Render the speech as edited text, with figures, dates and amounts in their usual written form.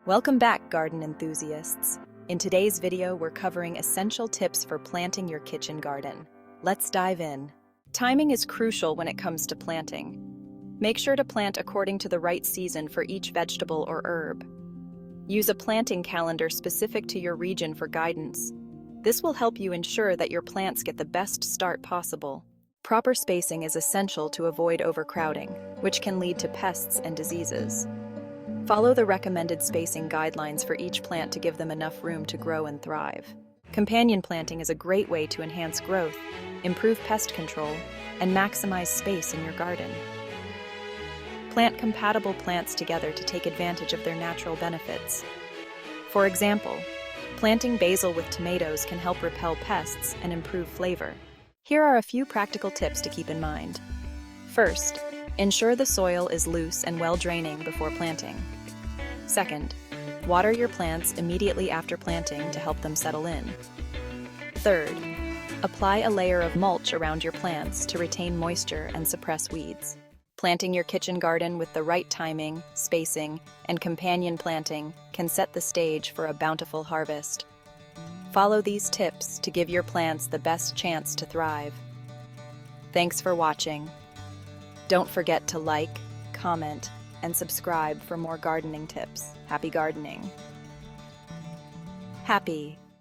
Welcome back, garden enthusiasts. In today's video, we're covering essential tips for planting your kitchen garden. Let's dive in. Timing is crucial when it comes to planting. Make sure to plant according to the right season for each vegetable or herb. Use a planting calendar specific to your region for guidance. This will help you ensure that your plants get the best start possible. Proper spacing is essential to avoid overcrowding, which can lead to pests and diseases. Follow the recommended spacing guidelines for each plant to give them enough room to grow and thrive. Companion planting is a great way to enhance growth, improve pest control, and maximize space in your garden. Plant compatible plants together to take advantage of their natural benefits. For example, planting basil with tomatoes can help repel pests and improve flavor. Here are a few practical tips to keep in mind. First, ensure the soil is loose and well-draining before planting. Second, water your plants immediately after planting to help them settle in. Third, apply a layer of mulch around your plants to retain moisture and suppress weeds. Planting your kitchen garden with the right timing, spacing, and companion planting can set the stage for a bountiful harvest. Follow these tips to give your plants the best chance to thrive. Thanks for watching. Don't forget to like, comment, and subscribe for more gardening tips. Happy gardening. Happy